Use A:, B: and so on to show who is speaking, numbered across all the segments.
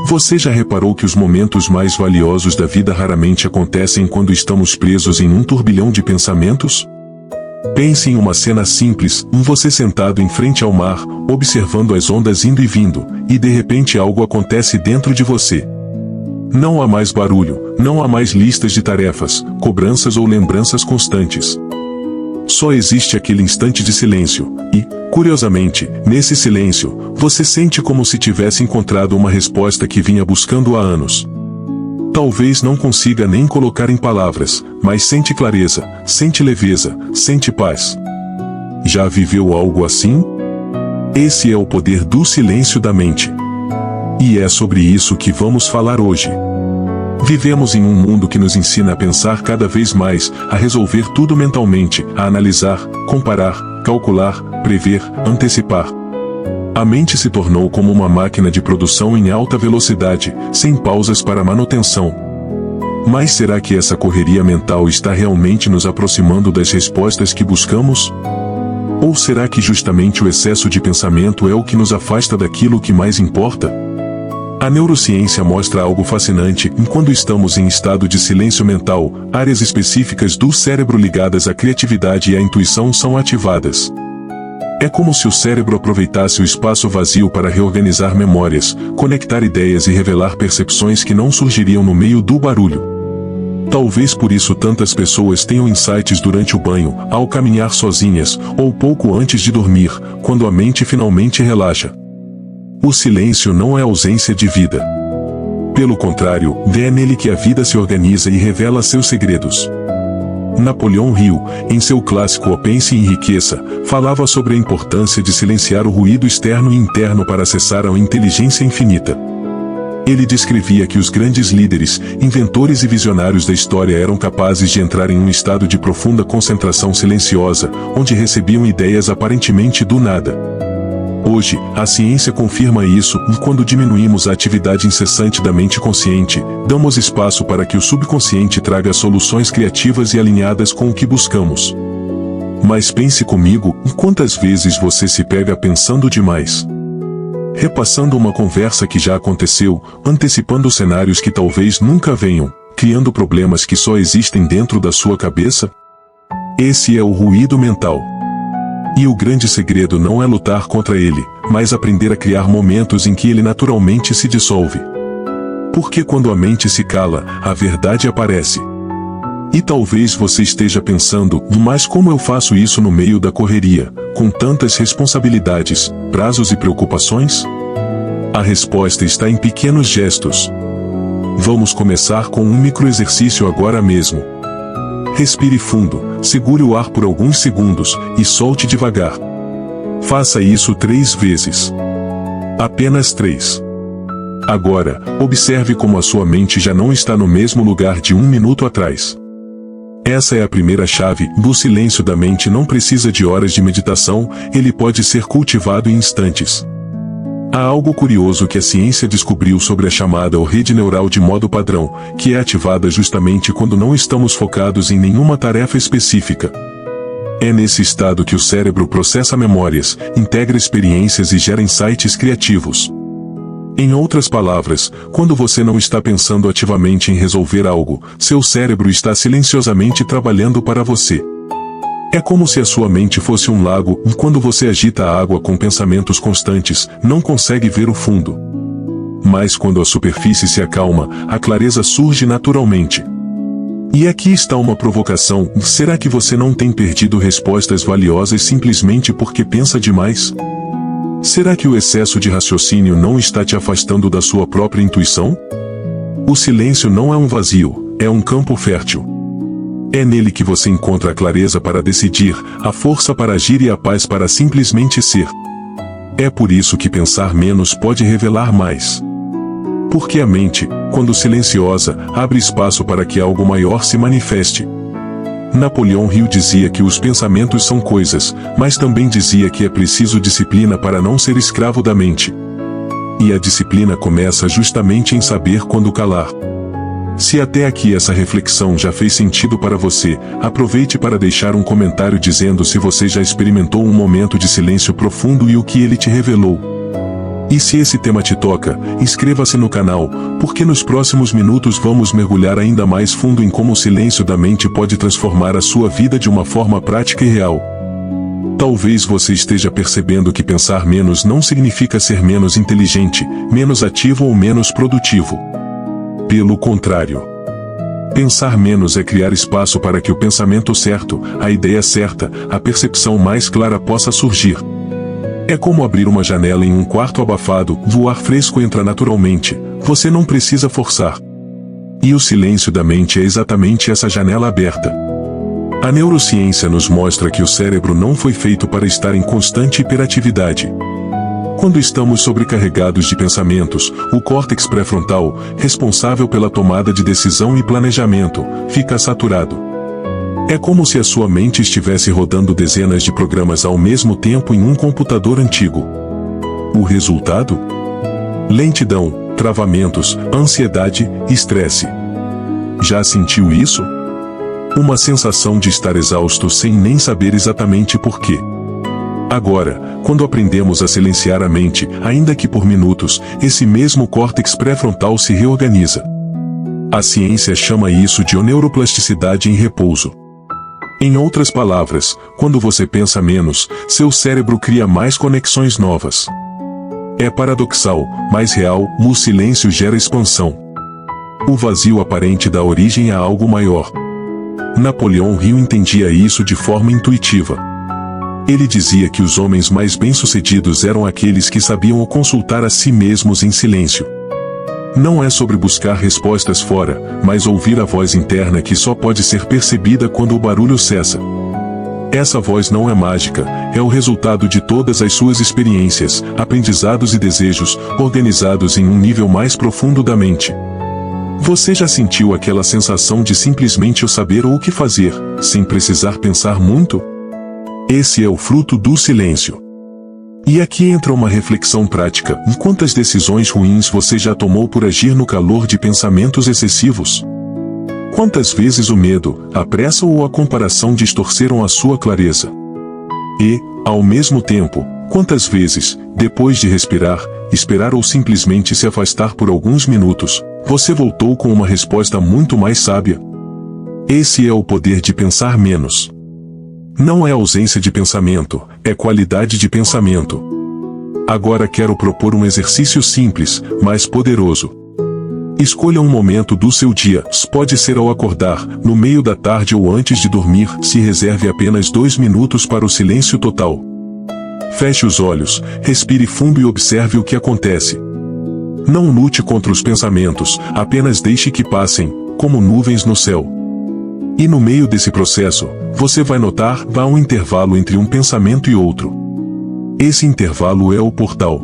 A: Você já reparou que os momentos mais valiosos da vida raramente acontecem quando estamos presos em um turbilhão de pensamentos? Pense em uma cena simples, você sentado em frente ao mar, observando as ondas indo e vindo, e de repente algo acontece dentro de você. Não há mais barulho, não há mais listas de tarefas, cobranças ou lembranças constantes. Só existe aquele instante de silêncio, e, curiosamente, nesse silêncio, você sente como se tivesse encontrado uma resposta que vinha buscando há anos. Talvez não consiga nem colocar em palavras, mas sente clareza, sente leveza, sente paz. Já viveu algo assim? Esse é o poder do silêncio da mente. E é sobre isso que vamos falar hoje. Vivemos em um mundo que nos ensina a pensar cada vez mais, a resolver tudo mentalmente, a analisar, comparar, calcular, prever, antecipar. A mente se tornou como uma máquina de produção em alta velocidade, sem pausas para manutenção. Mas será que essa correria mental está realmente nos aproximando das respostas que buscamos? Ou será que justamente o excesso de pensamento é o que nos afasta daquilo que mais importa? A neurociência mostra algo fascinante: quando estamos em estado de silêncio mental, áreas específicas do cérebro ligadas à criatividade e à intuição são ativadas. É como se o cérebro aproveitasse o espaço vazio para reorganizar memórias, conectar ideias e revelar percepções que não surgiriam no meio do barulho. Talvez por isso tantas pessoas tenham insights durante o banho, ao caminhar sozinhas, ou pouco antes de dormir, quando a mente finalmente relaxa. O silêncio não é ausência de vida. Pelo contrário, é nele que a vida se organiza e revela seus segredos. Napoleão Hill, em seu clássico O Pense e Enriqueça, falava sobre a importância de silenciar o ruído externo e interno para acessar a inteligência infinita. Ele descrevia que os grandes líderes, inventores e visionários da história eram capazes de entrar em um estado de profunda concentração silenciosa, onde recebiam ideias aparentemente do nada. Hoje, a ciência confirma isso, e quando diminuímos a atividade incessante da mente consciente, damos espaço para que o subconsciente traga soluções criativas e alinhadas com o que buscamos. Mas pense comigo, quantas vezes você se pega pensando demais? Repassando uma conversa que já aconteceu, antecipando cenários que talvez nunca venham, criando problemas que só existem dentro da sua cabeça? Esse é o ruído mental. E o grande segredo não é lutar contra ele, mas aprender a criar momentos em que ele naturalmente se dissolve. Porque quando a mente se cala, a verdade aparece. E talvez você esteja pensando, mas como eu faço isso no meio da correria, com tantas responsabilidades, prazos e preocupações? A resposta está em pequenos gestos. Vamos começar com um microexercício agora mesmo. Respire fundo, segure o ar por alguns segundos, e solte devagar. Faça isso 3 vezes. Apenas 3. Agora, observe como a sua mente já não está no mesmo lugar de 1 minuto atrás. Essa é a primeira chave. O silêncio da mente não precisa de horas de meditação, ele pode ser cultivado em instantes. Há algo curioso que a ciência descobriu sobre a chamada rede neural de modo padrão, que é ativada justamente quando não estamos focados em nenhuma tarefa específica. É nesse estado que o cérebro processa memórias, integra experiências e gera insights criativos. Em outras palavras, quando você não está pensando ativamente em resolver algo, seu cérebro está silenciosamente trabalhando para você. É como se a sua mente fosse um lago, e quando você agita a água com pensamentos constantes, não consegue ver o fundo. Mas quando a superfície se acalma, a clareza surge naturalmente. E aqui está uma provocação: será que você não tem perdido respostas valiosas simplesmente porque pensa demais? Será que o excesso de raciocínio não está te afastando da sua própria intuição? O silêncio não é um vazio, é um campo fértil. É nele que você encontra a clareza para decidir, a força para agir e a paz para simplesmente ser. É por isso que pensar menos pode revelar mais. Porque a mente, quando silenciosa, abre espaço para que algo maior se manifeste. Napoleão Hill dizia que os pensamentos são coisas, mas também dizia que é preciso disciplina para não ser escravo da mente. E a disciplina começa justamente em saber quando calar. Se até aqui essa reflexão já fez sentido para você, aproveite para deixar um comentário dizendo se você já experimentou um momento de silêncio profundo e o que ele te revelou. E se esse tema te toca, inscreva-se no canal, porque nos próximos minutos vamos mergulhar ainda mais fundo em como o silêncio da mente pode transformar a sua vida de uma forma prática e real. Talvez você esteja percebendo que pensar menos não significa ser menos inteligente, menos ativo ou menos produtivo. Pelo contrário. Pensar menos é criar espaço para que o pensamento certo, a ideia certa, a percepção mais clara possa surgir. É como abrir uma janela em um quarto abafado, o ar fresco entra naturalmente, você não precisa forçar. E o silêncio da mente é exatamente essa janela aberta. A neurociência nos mostra que o cérebro não foi feito para estar em constante hiperatividade. Quando estamos sobrecarregados de pensamentos, o córtex pré-frontal, responsável pela tomada de decisão e planejamento, fica saturado. É como se a sua mente estivesse rodando dezenas de programas ao mesmo tempo em um computador antigo. O resultado? Lentidão, travamentos, ansiedade, estresse. Já sentiu isso? Uma sensação de estar exausto sem nem saber exatamente por quê. Agora, quando aprendemos a silenciar a mente, ainda que por minutos, esse mesmo córtex pré-frontal se reorganiza. A ciência chama isso de neuroplasticidade em repouso. Em outras palavras, quando você pensa menos, seu cérebro cria mais conexões novas. É paradoxal, mas real, o silêncio gera expansão. O vazio aparente dá origem a algo maior. Napoleão Hill entendia isso de forma intuitiva. Ele dizia que os homens mais bem-sucedidos eram aqueles que sabiam consultar a si mesmos em silêncio. Não é sobre buscar respostas fora, mas ouvir a voz interna que só pode ser percebida quando o barulho cessa. Essa voz não é mágica, é o resultado de todas as suas experiências, aprendizados e desejos, organizados em um nível mais profundo da mente. Você já sentiu aquela sensação de simplesmente saber o que fazer, sem precisar pensar muito? Esse é o fruto do silêncio. E aqui entra uma reflexão prática: em quantas decisões ruins você já tomou por agir no calor de pensamentos excessivos? Quantas vezes o medo, a pressa ou a comparação distorceram a sua clareza? E, ao mesmo tempo, quantas vezes, depois de respirar, esperar ou simplesmente se afastar por alguns minutos, você voltou com uma resposta muito mais sábia? Esse é o poder de pensar menos. Não é ausência de pensamento, é qualidade de pensamento. Agora quero propor um exercício simples, mas poderoso. Escolha um momento do seu dia, pode ser ao acordar, no meio da tarde ou antes de dormir, se reserve apenas 2 minutos para o silêncio total. Feche os olhos, respire fundo e observe o que acontece. Não lute contra os pensamentos, apenas deixe que passem, como nuvens no céu. E no meio desse processo, você vai notar há um intervalo entre um pensamento e outro. Esse intervalo é o portal.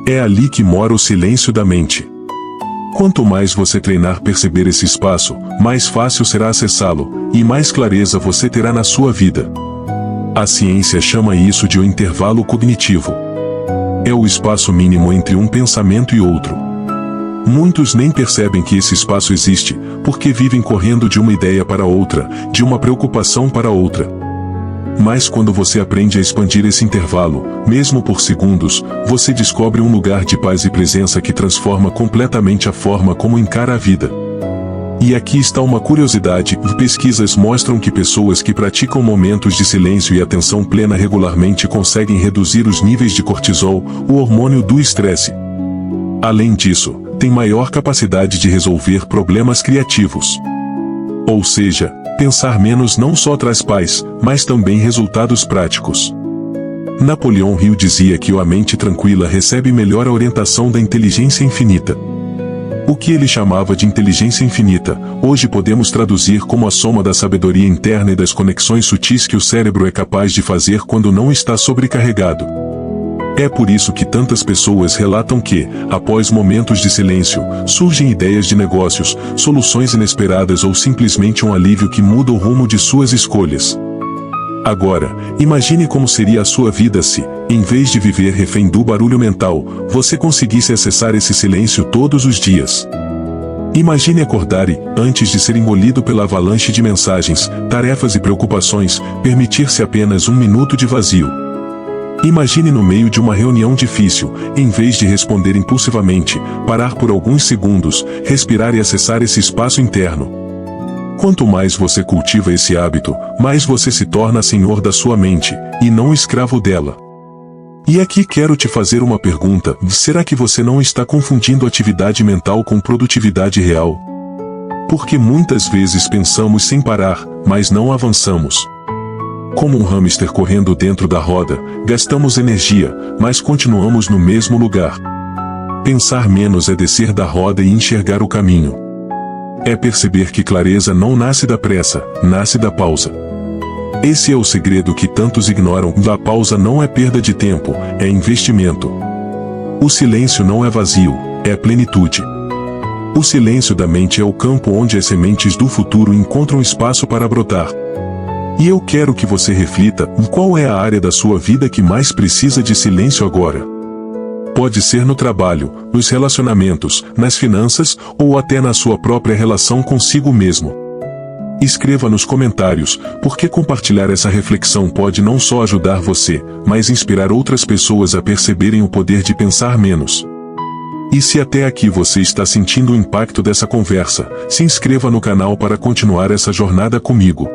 A: É ali que mora o silêncio da mente. Quanto mais você treinar perceber esse espaço, mais fácil será acessá-lo, e mais clareza você terá na sua vida. A ciência chama isso de o intervalo cognitivo. É o espaço mínimo entre um pensamento e outro. Muitos nem percebem que esse espaço existe, porque vivem correndo de uma ideia para outra, de uma preocupação para outra. Mas quando você aprende a expandir esse intervalo, mesmo por segundos, você descobre um lugar de paz e presença que transforma completamente a forma como encara a vida. E aqui está uma curiosidade: pesquisas mostram que pessoas que praticam momentos de silêncio e atenção plena regularmente conseguem reduzir os níveis de cortisol, o hormônio do estresse. Além disso, têm maior capacidade de resolver problemas criativos. Ou seja, pensar menos não só traz paz, mas também resultados práticos. Napoleão Hill dizia que a mente tranquila recebe melhor a orientação da inteligência infinita. O que ele chamava de inteligência infinita, hoje podemos traduzir como a soma da sabedoria interna e das conexões sutis que o cérebro é capaz de fazer quando não está sobrecarregado. É por isso que tantas pessoas relatam que, após momentos de silêncio, surgem ideias de negócios, soluções inesperadas ou simplesmente um alívio que muda o rumo de suas escolhas. Agora, imagine como seria a sua vida se, em vez de viver refém do barulho mental, você conseguisse acessar esse silêncio todos os dias. Imagine acordar e, antes de ser engolido pela avalanche de mensagens, tarefas e preocupações, permitir-se apenas 1 minuto de vazio. Imagine no meio de uma reunião difícil, em vez de responder impulsivamente, parar por alguns segundos, respirar e acessar esse espaço interno. Quanto mais você cultiva esse hábito, mais você se torna senhor da sua mente, e não escravo dela. E aqui quero te fazer uma pergunta: será que você não está confundindo atividade mental com produtividade real? Porque muitas vezes pensamos sem parar, mas não avançamos. Como um hamster correndo dentro da roda, gastamos energia, mas continuamos no mesmo lugar. Pensar menos é descer da roda e enxergar o caminho. É perceber que clareza não nasce da pressa, nasce da pausa. Esse é o segredo que tantos ignoram. A pausa não é perda de tempo, é investimento. O silêncio não é vazio, é plenitude. O silêncio da mente é o campo onde as sementes do futuro encontram espaço para brotar. E eu quero que você reflita em qual é a área da sua vida que mais precisa de silêncio agora. Pode ser no trabalho, nos relacionamentos, nas finanças ou até na sua própria relação consigo mesmo. Escreva nos comentários, porque compartilhar essa reflexão pode não só ajudar você, mas inspirar outras pessoas a perceberem o poder de pensar menos. E se até aqui você está sentindo o impacto dessa conversa, se inscreva no canal para continuar essa jornada comigo.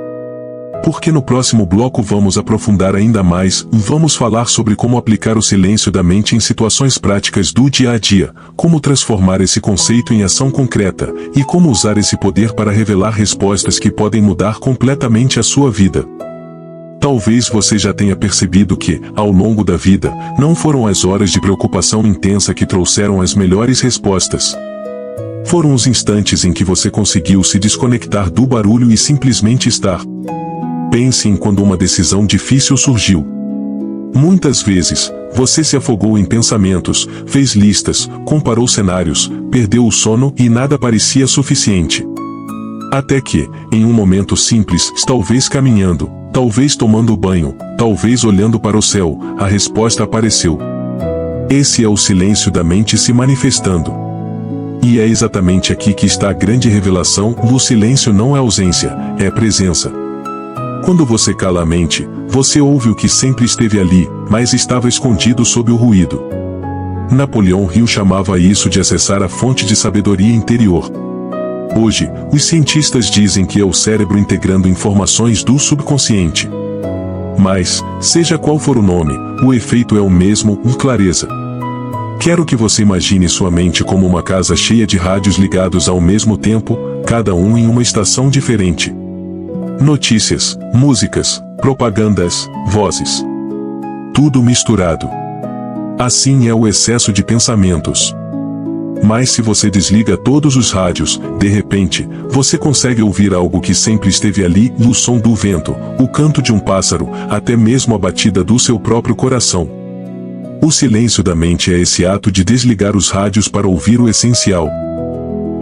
A: Porque no próximo bloco vamos aprofundar ainda mais, vamos falar sobre como aplicar o silêncio da mente em situações práticas do dia a dia, como transformar esse conceito em ação concreta, e como usar esse poder para revelar respostas que podem mudar completamente a sua vida. Talvez você já tenha percebido que, ao longo da vida, não foram as horas de preocupação intensa que trouxeram as melhores respostas. Foram os instantes em que você conseguiu se desconectar do barulho e simplesmente estar. Pense em quando uma decisão difícil surgiu. Muitas vezes, você se afogou em pensamentos, fez listas, comparou cenários, perdeu o sono e nada parecia suficiente. Até que, em um momento simples, talvez caminhando, talvez tomando banho, talvez olhando para o céu, a resposta apareceu. Esse é o silêncio da mente se manifestando. E é exatamente aqui que está a grande revelação: o silêncio não é ausência, é presença. Quando você cala a mente, você ouve o que sempre esteve ali, mas estava escondido sob o ruído. Napoleão Hill chamava isso de acessar a fonte de sabedoria interior. Hoje, os cientistas dizem que é o cérebro integrando informações do subconsciente. Mas, seja qual for o nome, o efeito é o mesmo: clareza. Quero que você imagine sua mente como uma casa cheia de rádios ligados ao mesmo tempo, cada um em uma estação diferente. Notícias, músicas, propagandas, vozes. Tudo misturado. Assim é o excesso de pensamentos. Mas se você desliga todos os rádios, de repente, você consegue ouvir algo que sempre esteve ali: o som do vento, o canto de um pássaro, até mesmo a batida do seu próprio coração. O silêncio da mente é esse ato de desligar os rádios para ouvir o essencial.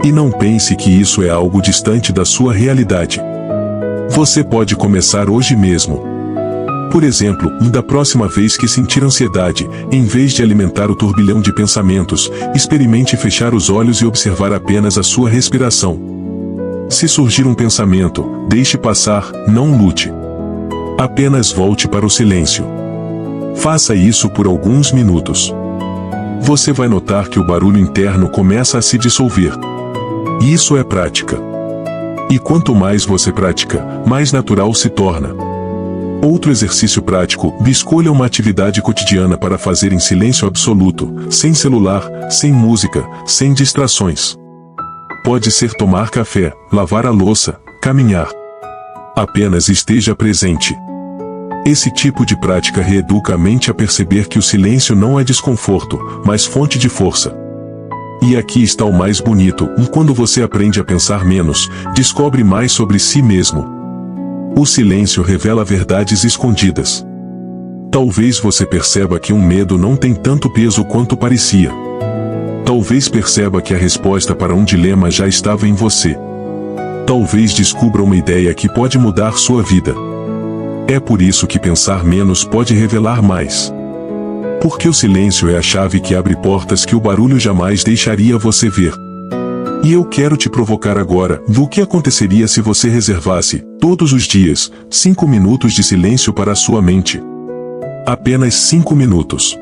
A: E não pense que isso é algo distante da sua realidade. Você pode começar hoje mesmo. Por exemplo, da próxima vez que sentir ansiedade, em vez de alimentar o turbilhão de pensamentos, experimente fechar os olhos e observar apenas a sua respiração. Se surgir um pensamento, deixe passar, não lute. Apenas volte para o silêncio. Faça isso por alguns minutos. Você vai notar que o barulho interno começa a se dissolver. Isso é prática. E quanto mais você pratica, mais natural se torna. Outro exercício prático: escolha uma atividade cotidiana para fazer em silêncio absoluto, sem celular, sem música, sem distrações. Pode ser tomar café, lavar a louça, caminhar. Apenas esteja presente. Esse tipo de prática reeduca a mente a perceber que o silêncio não é desconforto, mas fonte de força. E aqui está o mais bonito: quando você aprende a pensar menos, descobre mais sobre si mesmo. O silêncio revela verdades escondidas. Talvez você perceba que um medo não tem tanto peso quanto parecia. Talvez perceba que a resposta para um dilema já estava em você. Talvez descubra uma ideia que pode mudar sua vida. É por isso que pensar menos pode revelar mais. Porque o silêncio é a chave que abre portas que o barulho jamais deixaria você ver. E eu quero te provocar agora: o que aconteceria se você reservasse, todos os dias, 5 minutos de silêncio para a sua mente? Apenas 5 minutos.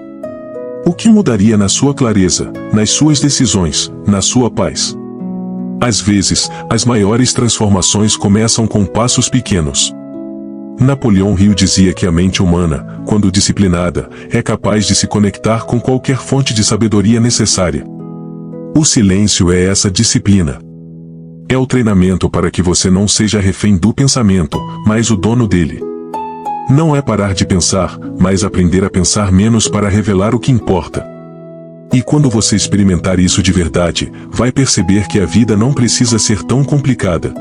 A: O que mudaria na sua clareza, nas suas decisões, na sua paz? Às vezes, as maiores transformações começam com passos pequenos. Napoleão Hill dizia que a mente humana, quando disciplinada, é capaz de se conectar com qualquer fonte de sabedoria necessária. O silêncio é essa disciplina. É o treinamento para que você não seja refém do pensamento, mas o dono dele. Não é parar de pensar, mas aprender a pensar menos para revelar o que importa. E quando você experimentar isso de verdade, vai perceber que a vida não precisa ser tão complicada.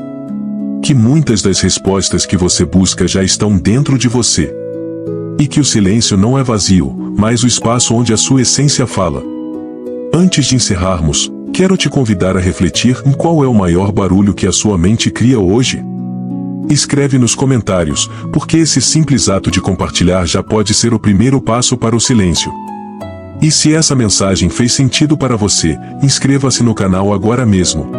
A: Que muitas das respostas que você busca já estão dentro de você. E que o silêncio não é vazio, mas o espaço onde a sua essência fala. Antes de encerrarmos, quero te convidar a refletir em qual é o maior barulho que a sua mente cria hoje. Escreve nos comentários, porque esse simples ato de compartilhar já pode ser o primeiro passo para o silêncio. E se essa mensagem fez sentido para você, inscreva-se no canal agora mesmo.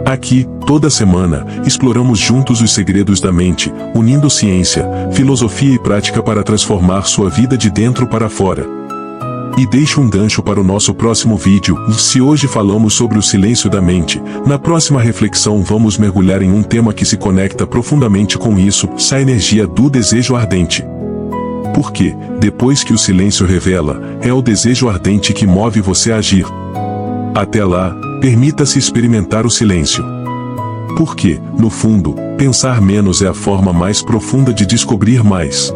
A: Aqui, toda semana, exploramos juntos os segredos da mente, unindo ciência, filosofia e prática para transformar sua vida de dentro para fora. E deixo um gancho para o nosso próximo vídeo. Se hoje falamos sobre o silêncio da mente, na próxima reflexão vamos mergulhar em um tema que se conecta profundamente com isso, a energia do desejo ardente. Porque, depois que o silêncio revela, é o desejo ardente que move você a agir. Até lá, permita-se experimentar o silêncio. Porque, no fundo, pensar menos é a forma mais profunda de descobrir mais.